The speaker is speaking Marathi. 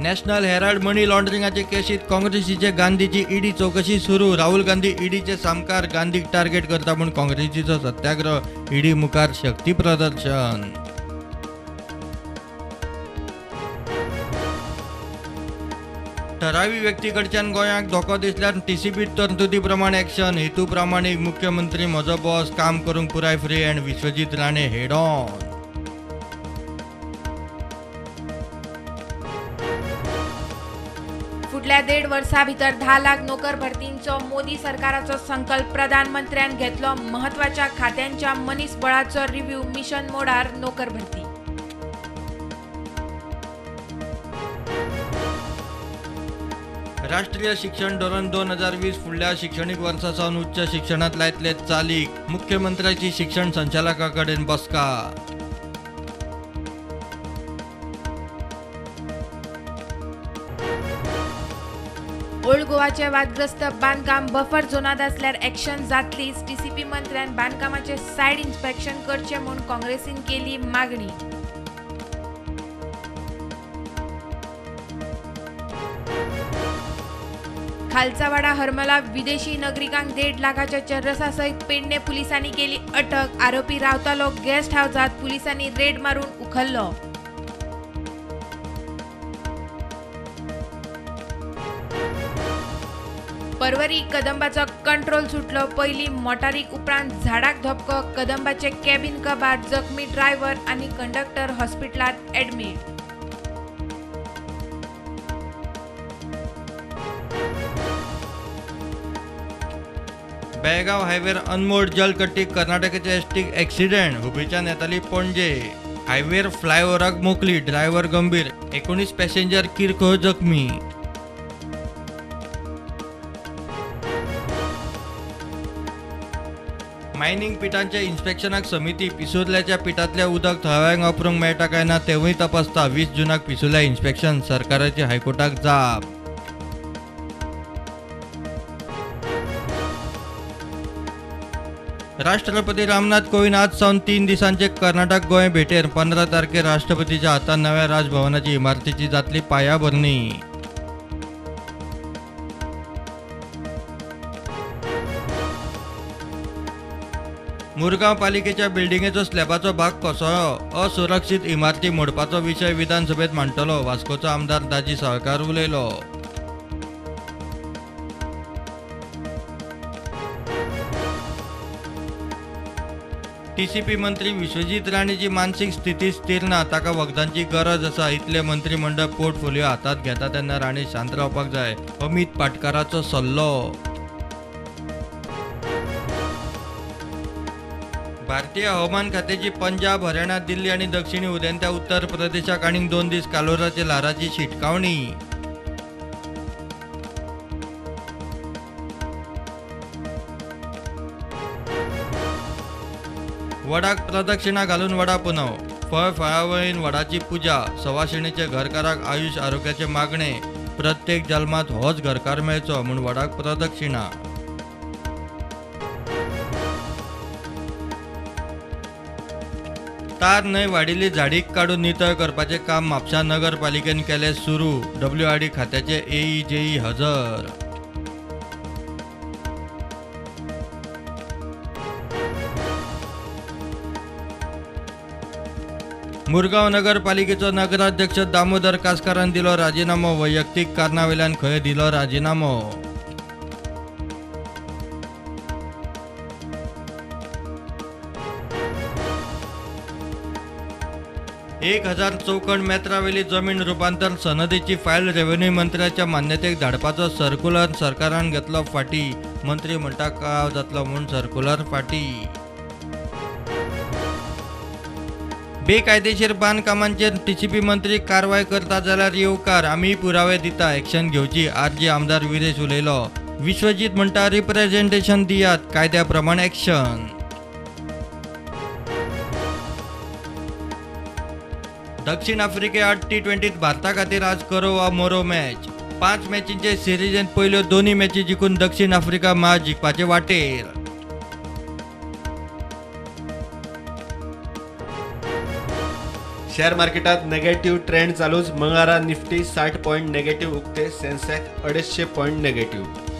नॅशनल हेराल्ड मनी लॉन्ड्रिंगाचे केशीत काँग्रेसीचे गांधीची ईडी चौकशी सुरू. राहुल गांधी ईडीचे सामकार, गांधीक टार्गेट करता म्हूण काँग्रेसीचो सत्याग्रह, ईडी मुखार शक्ती प्रदर्शन. ठराविक व्यक्ती कडच्यान गोंयाक धोको दिसल्यार टीसीपी तरतुदी प्रमाण एक्शन. हेतू प्रामाणीक मुख्यमंत्री म्हजो बॉस, काम करूंक पुराय free and Vishwajit Rane head on. फुडल्या 1.5 वर्सां भितर 10 लाख नोकर भरतींचो मोदी सरकाराचो संकल्प. प्रधानमंत्र्यान घेतलो महत्वाच्या खात्यांच्या मनीसबळाचो रिव्ह्यू. मिशन मोडार नोकर भरती. राष्ट्रीय शिक्षण धोरण 2020 फुडल्या शिक्षणीक वर्सासावन उच्च शिक्षणात लायतले चालीक. मुख्यमंत्र्याची शिक्षण संचालकाकडेन बसका. ओल्ड गोवाचे वादग्रस्त बांदकाम बफर झोनात असल्यार एक्शन जातलीच. टीसीपी मंत्र्यान बांदकामाचे सायड इन्स्पेक्शन करचे म्हूण काँग्रेसीन केली मागणी. खालचा वाडा हरमला विदेशी नागरिकांक 1.5 लाखाच्या चर्रसा सयत पेडणे पुलिसांनी केली अटक. आरोपी रावतालो गेस्ट हाऊसात, पुलिसांनी रेड मारून उखल्लो. परवरी कदंबाचो कंट्रोल सुटलो. पयली मोटारीक उपरांत झाडाक धपको. कदंबाचे कॅबिन कबाड, जखमी ड्रायव्हर आनी कंडक्टर हॉस्पिटलात ऍडमिट. बेळगाव हायवेर अनमोड जलकट्टी, कर्नाटकाच्या एसटीक ॲक्सिडेंट. हुबेच्यान येताली पणजे. हायवेर फ्लायओव्हराक मोकली, ड्रायव्हर गंभीर, 19 पॅसेंजर किरकोळ जखमी. मायनिंग पिटांच्या इन्स्पेक्शनाक समिती. पिसुर्ल्याच्या पिटांतल्या उदक थळाव्यांक वापरूंक मेळटा काय ना तेवूय तपासता. 20 जूनाक पिसुर्ल्या इन्स्पेक्शन, सरकाराची हायकोर्टाक जाप. राष्ट्रपती रामनाथ कोविंद आज सावन 3 दिसांचे कर्नाटक गोंय भेटेर. 15 तारखेर राष्ट्रपतीच्या हातान नव्या राजभवनाची इमारतीची जातली पायाभरणी. मुरगांव पालिकेच्या बिल्डिंगेचो स्लॅबाचो भाग कोसळ्ळो. असुरक्षीत इमारती मोडपाचो विशय विधानसभेत मांडटलो. वास्कोचो आमदार दाजी साळकार उलयलो. टीसीपी मंत्री विश्वजीत राणेची मानसीक स्थिती स्थिर ना. ताका वखदांची गरज आसा. इतले मंत्रिमंडळ पोर्टफोलिओ हातात घेता तेन्ना राणे शांत रावपाक जाय, अमित पाटकाराचो सल्लो. भारतीय हवामान खात्याची पंजाब, हरियाणा, दिल्ली आणि दक्षिणी उदेंत्या उत्तर प्रदेशाक आनीक 2 दीस कालोराच्या ल्हाराची शिटकावणी. वडाक प्रदक्षिणा घालून वडा पुनव. फळ फळावळीन वडाची पुजा. सवाशिणीचे घरकाराक आयुष आरोग्याचे मागणे. प्रत्येक जल्मात होच घरकार मेळचो म्हूण वडाक प्रदक्षिणा. तार न्हय वाडिल्ली झाडीक काडून नितळ करपाचे काम म्हापसा नगरपालिकेन केले सुरू. WRD खात्याचे AE हजर. मुरगांव नगरपालिकेचो नगराध्यक्ष दामोदर कासकारान दिलो राजिनामो. वैयक्तीक कारणावेल्यान खंय दिलो राजिनामो. 1000 चौखण मेत्रावेली जमीन रूपांतर सनदीची फायल रेव्हेन्यू मंत्र्याच्या मान्यतेक धाडपाचो सर्क्युलर सरकारान घेतलो फाटी. मंत्री म्हणटा कळाव जातलो म्हूण सर्क्युलर फाटी. बेकायदेशीर बांदकामांचेर टीसीपी मंत्री कारवाय करता जाल्यार येवकार. आमी पुरावे दिता, एक्शन घेवची. आरजी आमदार विरेश उलयलो. विश्वजीत म्हणटा रिप्रेझेंटेशन दियात, कायद्या प्रमाण एक्शन. दक्षिण आफ्रिके 8T20 भारता खातीर आज करो वा मरो मॅच. 5 मॅचींचे सिरीजेंत पयल्यो दोनूय मॅची जिखून दक्षिण आफ्रिका मॅच जिखपाचे वाटेर. शेअर मार्केटात नेगेटिव्ह ट्रेंड चालूच. मंगळारा निफ्टी 60 पॉईंट नेगेटिव्ह उगते. Sensex 250 point negative.